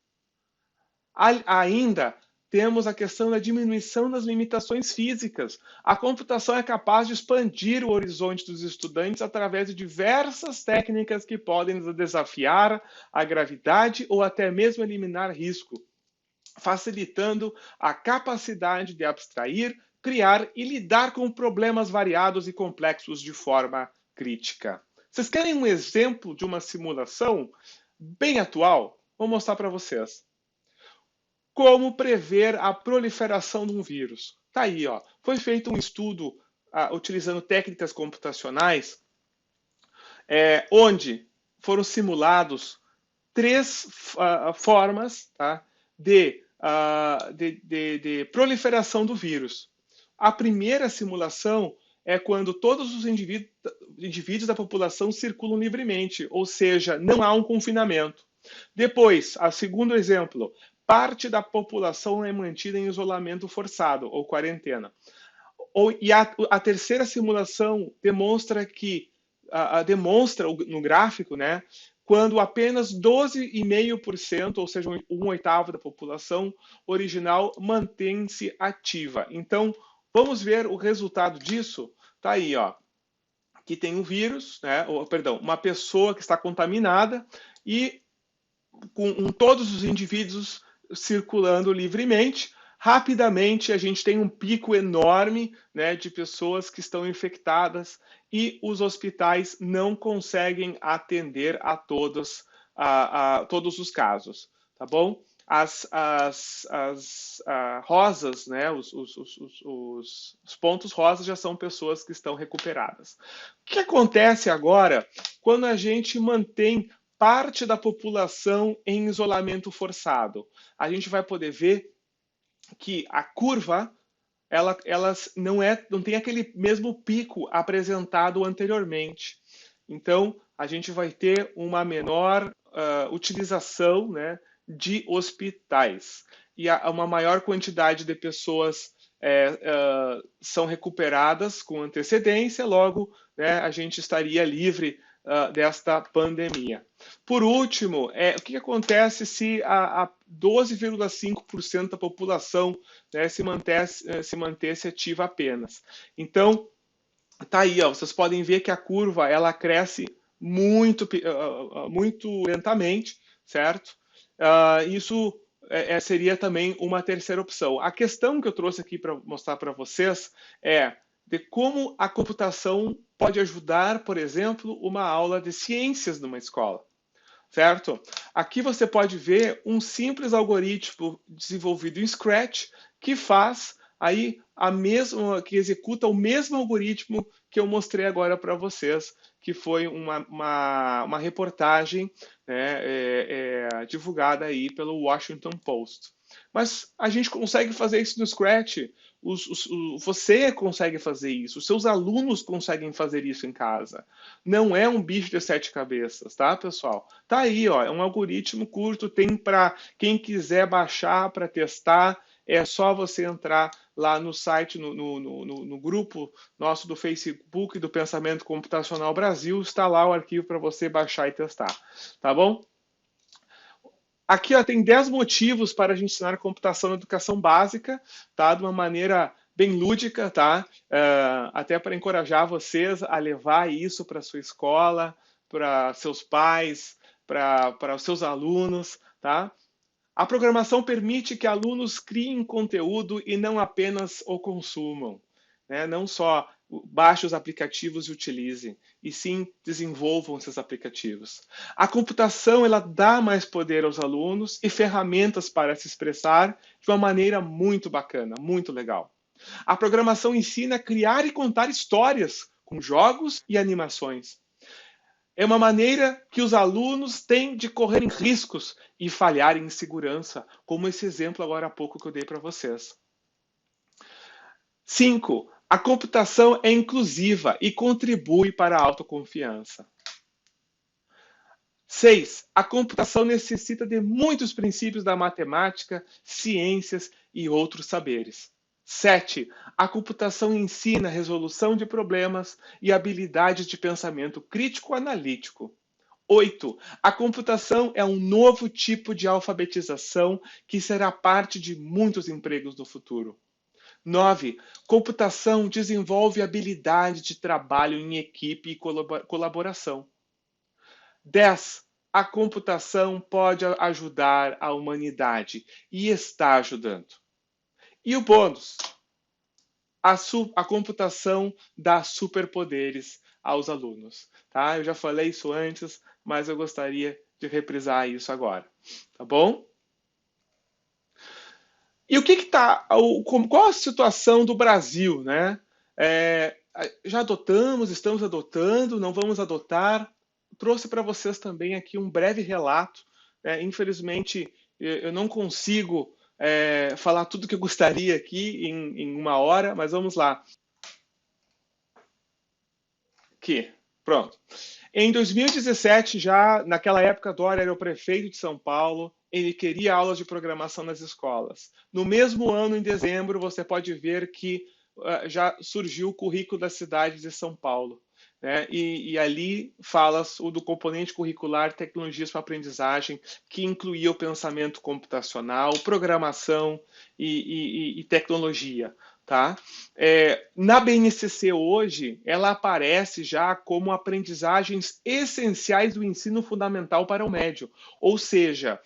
Speaker 1: Ainda temos a questão da diminuição das limitações físicas. A computação é capaz de expandir o horizonte dos estudantes através de diversas técnicas que podem desafiar a gravidade ou até mesmo eliminar risco, facilitando a capacidade de abstrair, criar e lidar com problemas variados e complexos de forma crítica. Vocês querem um exemplo de uma simulação bem atual? Vou mostrar para vocês. como prever a proliferação de um vírus. Tá aí, ó. Foi feito um estudo utilizando técnicas computacionais, onde foram simulados 3 formas, tá, de proliferação do vírus. A primeira simulação é quando todos os indivíduos da população circulam livremente, ou seja, não há um confinamento. Depois, o segundo exemplo, parte da população é mantida em isolamento forçado ou quarentena. E a terceira simulação demonstra que demonstra no gráfico, né, quando apenas 12,5%, ou seja, um oitavo da população original, mantém-se ativa. Então, vamos ver o resultado disso. Tá aí, ó. Que tem um vírus, né, perdão, uma pessoa que está contaminada e com todos os indivíduos circulando livremente. Rapidamente a gente tem um pico enorme, né, de pessoas que estão infectadas e os hospitais não conseguem atender a todos os casos, tá bom? As rosas, né, os pontos rosas já são pessoas que estão recuperadas. O que acontece agora quando a gente mantém parte da população em isolamento forçado? A gente vai poder ver que a curva ela não tem aquele mesmo pico apresentado anteriormente. Então, a gente vai ter uma menor utilização, né, de hospitais. E uma maior quantidade de pessoas são recuperadas com antecedência, logo, né, a gente estaria livre desta pandemia. Por último, o que acontece se a 12,5% da população, né, se mantesse ativa apenas? Então, tá aí, ó, vocês podem ver que a curva ela cresce muito lentamente, certo? Isso seria também uma terceira opção. A questão que eu trouxe aqui para mostrar para vocês é de como a computação pode ajudar, por exemplo, uma aula de ciências numa escola, certo? Aqui você pode ver um simples algoritmo desenvolvido em Scratch que faz aí que executa o mesmo algoritmo que eu mostrei agora para vocês, que foi uma reportagem, né, divulgada aí pelo Washington Post. Mas a gente consegue fazer isso no Scratch. Você consegue fazer isso, os seus alunos conseguem fazer isso em casa. Não é um bicho de 7 cabeças, tá, pessoal? Tá aí, ó, é um algoritmo curto, tem para quem quiser baixar para testar, é só você entrar lá no site, no grupo nosso do Facebook do Pensamento Computacional Brasil, está lá o arquivo para você baixar e testar, tá bom? Aqui ó, tem 10 motivos para a gente ensinar computação na educação básica, tá? De uma maneira bem lúdica, tá? Até para encorajar vocês a levar isso para sua escola, para seus pais, para os seus alunos, tá? A programação permite que alunos criem conteúdo e não apenas o consumam, né? Não só baixem os aplicativos e utilizem, e sim desenvolvam esses aplicativos. A computação ela dá mais poder aos alunos e ferramentas para se expressar de uma maneira muito bacana, muito legal. A programação ensina a criar e contar histórias com jogos e animações. É uma maneira que os alunos têm de correrem riscos e falharem em segurança, como esse exemplo agora há pouco que eu dei para vocês. 5. A computação é inclusiva e contribui para a autoconfiança. 6. A computação necessita de muitos princípios da matemática, ciências e outros saberes. 7. A computação ensina resolução de problemas e habilidades de pensamento crítico-analítico. 8. A computação é um novo tipo de alfabetização que será parte de muitos empregos no futuro. 9. Computação desenvolve habilidade de trabalho em equipe e colaboração. 10. A computação pode ajudar a humanidade e está ajudando. E o bônus? A computação dá superpoderes aos alunos. Tá? Eu já falei isso antes, mas eu gostaria de reprisar isso agora. Tá bom? E o que está, qual a situação do Brasil, né? Já adotamos, estamos adotando, não vamos adotar? Trouxe para vocês também aqui um breve relato. Infelizmente, eu não consigo falar tudo que eu gostaria aqui em uma hora, mas vamos lá. Aqui, pronto. Em 2017, já naquela época, Dória era o prefeito de São Paulo, ele queria aulas de programação nas escolas. No mesmo ano, em dezembro, você pode ver que já surgiu o currículo da cidade de São Paulo. Né? E ali fala do componente curricular Tecnologias para Aprendizagem, que incluía o pensamento computacional, programação e tecnologia. Tá? Na BNCC hoje, ela aparece já como aprendizagens essenciais do ensino fundamental para o médio. Ou seja,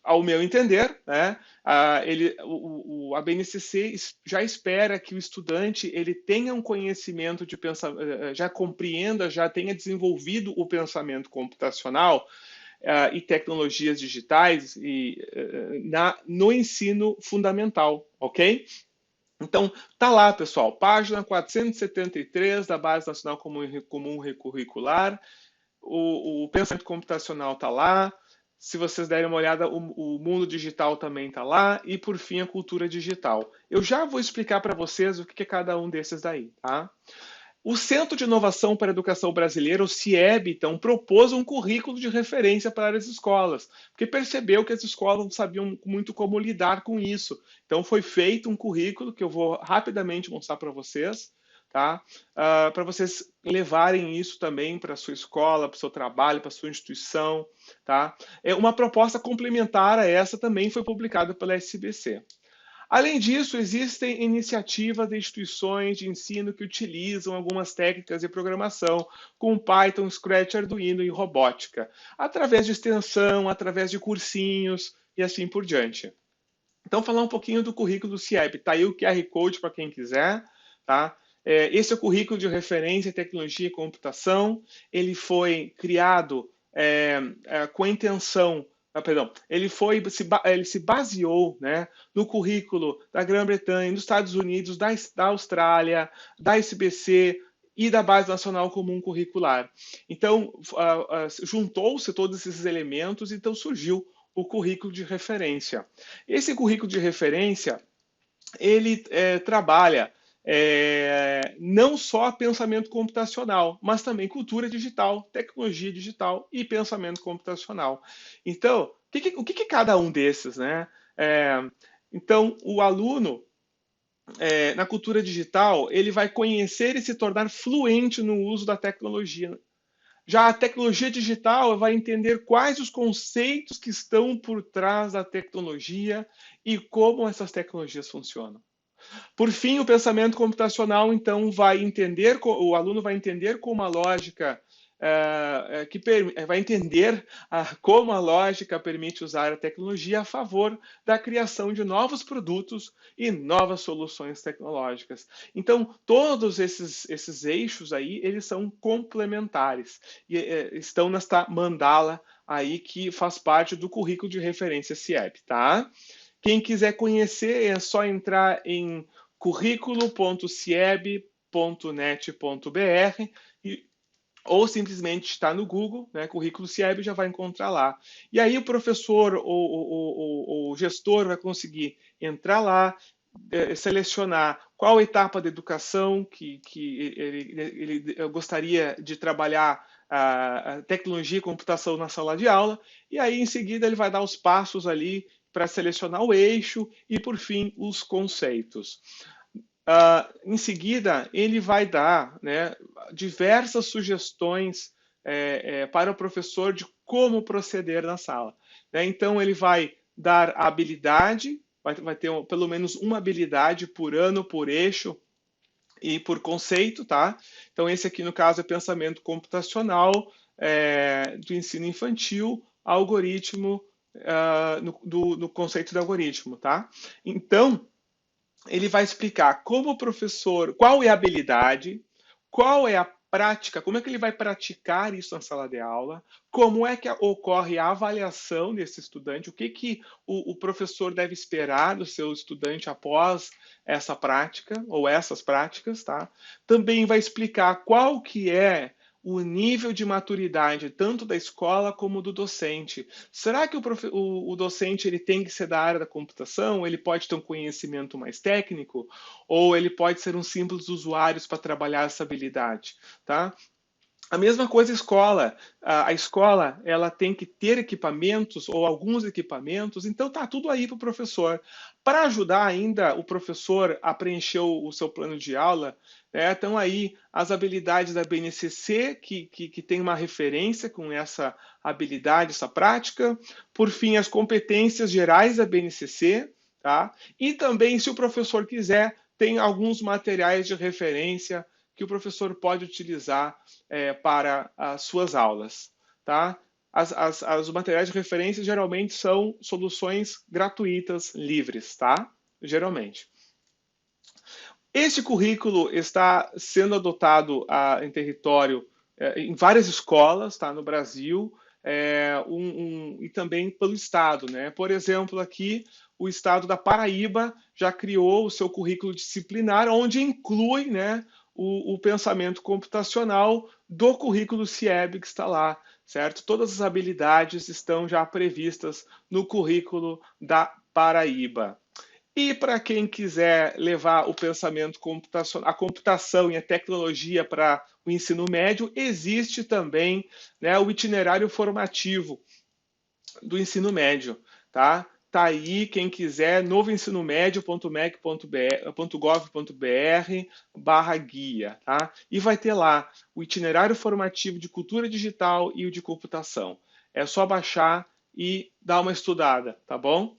Speaker 1: ao meu entender, né, a BNCC já espera que o estudante ele tenha um conhecimento de pensamento, já compreenda, já tenha desenvolvido o pensamento computacional e tecnologias digitais no ensino fundamental, ok? Então, tá lá, pessoal, página 473 da Base Nacional Comum Curricular, o pensamento computacional tá lá, se vocês derem uma olhada, o mundo digital também tá lá, e por fim, a cultura digital. Eu já vou explicar para vocês o que é cada um desses daí, tá? O Centro de Inovação para a Educação Brasileira, o CIEB, então, propôs um currículo de referência para as escolas, porque percebeu que as escolas não sabiam muito como lidar com isso. Então, foi feito um currículo que eu vou rapidamente mostrar para vocês, tá? Para vocês levarem isso também para a sua escola, para o seu trabalho, para a sua instituição. Tá? Uma proposta complementar a essa também foi publicada pela SBC. Além disso, existem iniciativas de instituições de ensino que utilizam algumas técnicas de programação, como Python, Scratch, Arduino e robótica, através de extensão, através de cursinhos e assim por diante. Então, falar um pouquinho do currículo do CIEP. Está aí o QR Code para quem quiser. Tá? Esse é o currículo de referência em tecnologia e computação. Ele foi criado com a intenção ele se baseou, né, no currículo da Grã-Bretanha, dos Estados Unidos, da Austrália, da SBC e da Base Nacional Comum Curricular. Então, juntou-se todos esses elementos e então surgiu o currículo de referência. Esse currículo de referência, ele trabalha não só pensamento computacional, mas também cultura digital, tecnologia digital e pensamento computacional. Então, o que é cada um desses, né? Então, o aluno, na cultura digital, ele vai conhecer e se tornar fluente no uso da tecnologia. Já a tecnologia digital vai entender quais os conceitos que estão por trás da tecnologia e como essas tecnologias funcionam. Por fim, o pensamento computacional, então, o aluno vai entender como a lógica vai entender como a lógica permite usar a tecnologia a favor da criação de novos produtos e novas soluções tecnológicas. Então, todos esses eixos aí, eles são complementares e estão nesta mandala aí que faz parte do currículo de referência CIEP, tá? Quem quiser conhecer é só entrar em curriculo.cieb.net.br ou simplesmente está no Google, né, currículo CIEB, já vai encontrar lá. E aí o professor ou o gestor vai conseguir entrar lá, selecionar qual etapa da educação que ele gostaria de trabalhar a tecnologia e computação na sala de aula, e aí em seguida ele vai dar os passos ali para selecionar o eixo e, por fim, os conceitos. Em seguida, ele vai dar, né, diversas sugestões para o professor de como proceder na sala. Né? Então, ele vai dar a habilidade, vai ter pelo menos uma habilidade por ano, por eixo e por conceito. Tá? Então, esse aqui, no caso, é pensamento computacional do ensino infantil, algoritmo, no conceito de algoritmo. Tá? Então, ele vai explicar como o professor, qual é a habilidade, qual é prática, como é que ele vai praticar isso na sala de aula, como é que ocorre a avaliação desse estudante, o que o professor deve esperar do seu estudante após essa prática, ou essas práticas, tá? Também vai explicar qual que é o nível de maturidade tanto da escola como do docente. Será que o docente ele tem que ser da área da computação? Ele pode ter um conhecimento mais técnico? Ou ele pode ser um simples usuário para trabalhar essa habilidade? Tá? A mesma coisa a escola. A escola ela tem que ter equipamentos ou alguns equipamentos, então tá tudo aí para o professor. Para ajudar ainda o professor a preencher o seu plano de aula, estão aí as habilidades da BNCC, que tem uma referência com essa habilidade, essa prática. Por fim, as competências gerais da BNCC, tá? E também, se o professor quiser, tem alguns materiais de referência que o professor pode utilizar para as suas aulas. Tá? Os materiais de referência geralmente são soluções gratuitas, livres, tá? Geralmente. Este currículo está sendo adotado em território, em várias escolas, tá? No Brasil, e também pelo Estado, né? Por exemplo, aqui, o Estado da Paraíba já criou o seu currículo disciplinar, onde inclui, né, o pensamento computacional do currículo CIEB que está lá, certo? Todas as habilidades estão já previstas no currículo da Paraíba. E para quem quiser levar o pensamento computacional, a computação e a tecnologia para o ensino médio, existe também, né, o itinerário formativo do ensino médio, tá? Tá aí, quem quiser, novoensinomedio.mec.gov.br/guia, tá? E vai ter lá o itinerário formativo de cultura digital e o de computação. É só baixar e dar uma estudada, tá bom?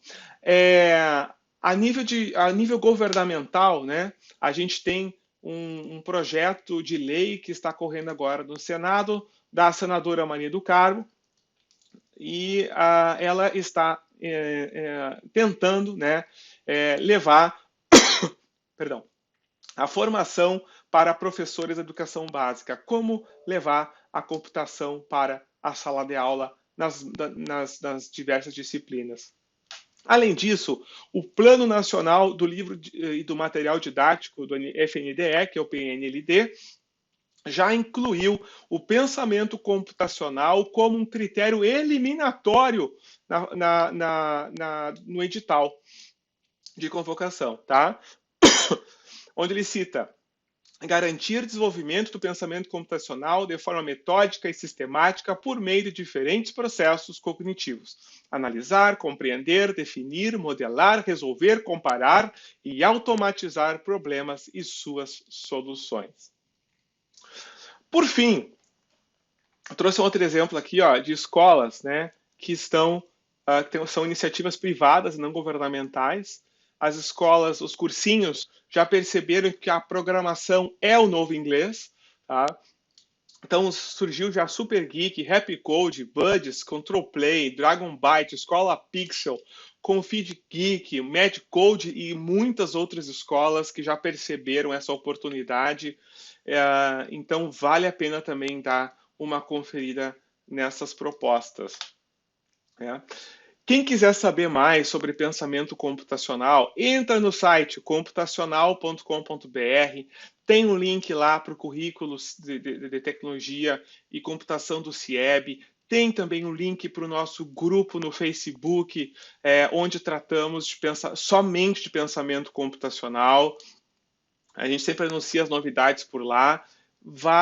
Speaker 1: A nível governamental, né, a gente tem um projeto de lei que está correndo agora no Senado, da senadora Mania do Carmo, e ela está tentando, né, levar perdão, a formação para professores de educação básica, como levar a computação para a sala de aula nas diversas disciplinas. Além disso, o Plano Nacional do Livro e do Material Didático do FNDE, que é o PNLD, já incluiu o pensamento computacional como um critério eliminatório no edital de convocação, tá? Onde ele cita garantir desenvolvimento do pensamento computacional de forma metódica e sistemática por meio de diferentes processos cognitivos. Analisar, compreender, definir, modelar, resolver, comparar e automatizar problemas e suas soluções. Por fim, eu trouxe um outro exemplo aqui, ó, de escolas, né, que são iniciativas privadas, não governamentais. As escolas, os cursinhos, já perceberam que a programação é o novo inglês, tá? Então surgiu já Super Geek, Happy Code, Buddies, Control Play, Dragon Byte, Escola Pixel, Config Geek, Mad Code e muitas outras escolas que já perceberam essa oportunidade. Então vale a pena também dar uma conferida nessas propostas. Quem quiser saber mais sobre pensamento computacional, entra no site computacional.com.br, tem um link lá para o currículo de tecnologia e computação do CIEB, tem também um link para o nosso grupo no Facebook, onde tratamos somente de pensamento computacional. A gente sempre anuncia as novidades por lá.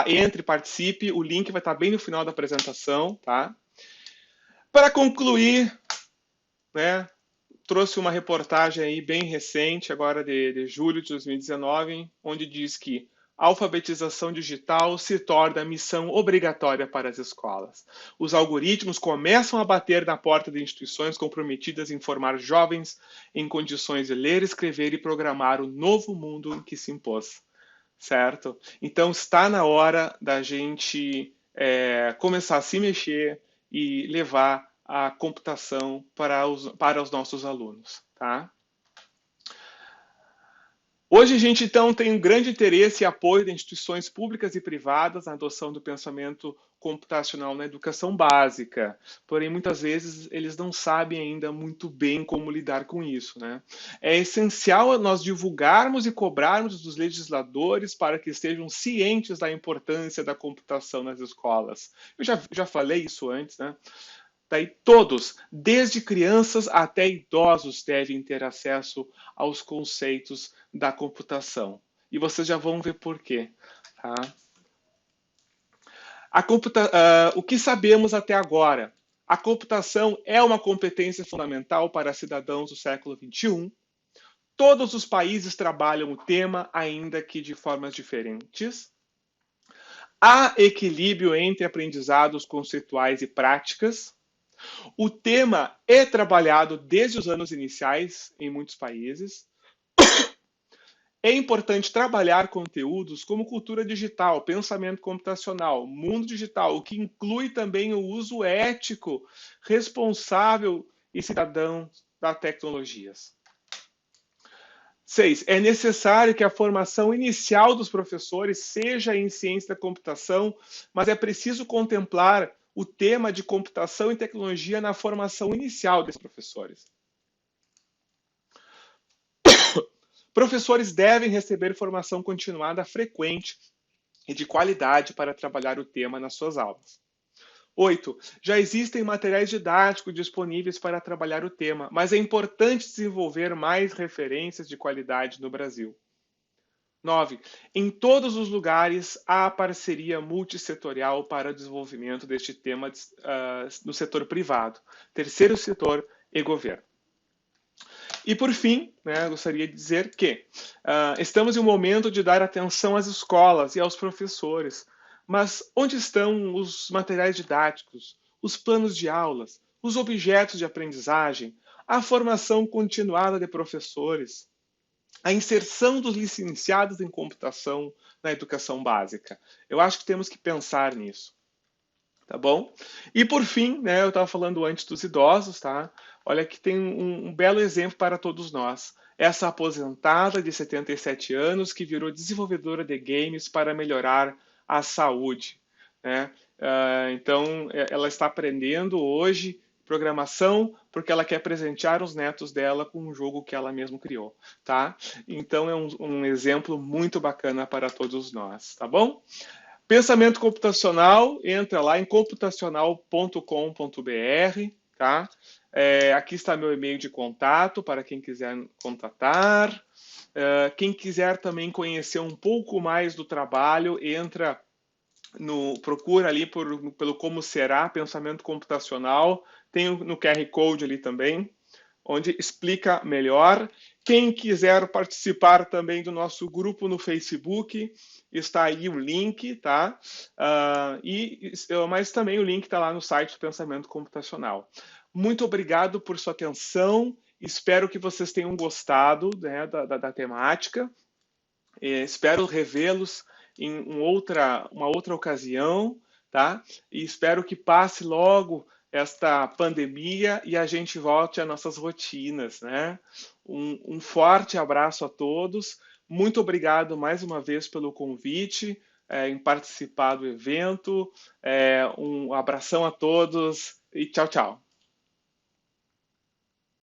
Speaker 1: Entre, participe, o link vai estar bem no final da apresentação, tá? Para concluir, né, trouxe uma reportagem aí bem recente, agora de julho de 2019, onde diz que a alfabetização digital se torna missão obrigatória para as escolas. Os algoritmos começam a bater na porta de instituições comprometidas em formar jovens em condições de ler, escrever e programar o novo mundo que se impôs. Certo? Então está na hora da gente começar a se mexer e levar a computação para os nossos alunos, tá? Hoje a gente, então, tem um grande interesse e apoio de instituições públicas e privadas na adoção do pensamento computacional na educação básica. Porém, muitas vezes, eles não sabem ainda muito bem como lidar com isso, né? É essencial nós divulgarmos e cobrarmos dos legisladores para que estejam cientes da importância da computação nas escolas. Eu já falei isso antes, né? Daí todos, desde crianças até idosos, devem ter acesso aos conceitos da computação. E vocês já vão ver por quê. Tá? O que sabemos até agora? A computação é uma competência fundamental para cidadãos do século XXI. Todos os países trabalham o tema, ainda que de formas diferentes. Há equilíbrio entre aprendizados conceituais e práticas. O tema é trabalhado desde os anos iniciais em muitos países. É importante trabalhar conteúdos como cultura digital, pensamento computacional, mundo digital, o que inclui também o uso ético, responsável e cidadão das tecnologias. 6. É necessário que a formação inicial dos professores seja em ciência da computação, mas é preciso contemplar o tema de computação e tecnologia na formação inicial desses professores. Professores devem receber formação continuada frequente e de qualidade para trabalhar o tema nas suas aulas. 8. Já existem materiais didáticos disponíveis para trabalhar o tema, mas é importante desenvolver mais referências de qualidade no Brasil. 9. Em todos os lugares há parceria multissetorial para o desenvolvimento deste tema no setor privado, terceiro setor e governo. E por fim, né, gostaria de dizer que estamos em um momento de dar atenção às escolas e aos professores. Mas onde estão os materiais didáticos, os planos de aulas, os objetos de aprendizagem, a formação continuada de professores? A inserção dos licenciados em computação na educação básica. Eu acho que temos que pensar nisso. Tá bom? E por fim, né, eu estava falando antes dos idosos, tá? Olha que tem um belo exemplo para todos nós. Essa aposentada de 77 anos que virou desenvolvedora de games para melhorar a saúde, né? Então, ela está aprendendo hoje programação porque ela quer presentear os netos dela com um jogo que ela mesma criou, tá? Então é um exemplo muito bacana para todos nós, tá bom? Pensamento computacional, entra lá em computacional.com.br, tá? Aqui está meu e-mail de contato para quem quiser contatar. Quem quiser também conhecer um pouco mais do trabalho, procura ali pelo Como Será Pensamento Computacional, tem no QR Code ali também, onde explica melhor. Quem quiser participar também do nosso grupo no Facebook, está aí o link, tá? Mas também o link está lá no site do Pensamento Computacional. Muito obrigado por sua atenção, espero que vocês tenham gostado, né, da temática. Espero revê-los em uma outra ocasião, tá? E espero que passe logo esta pandemia e a gente volte às nossas rotinas, né? Um forte abraço a todos. Muito obrigado mais uma vez pelo convite em participar do evento. Um abração a todos e tchau, tchau.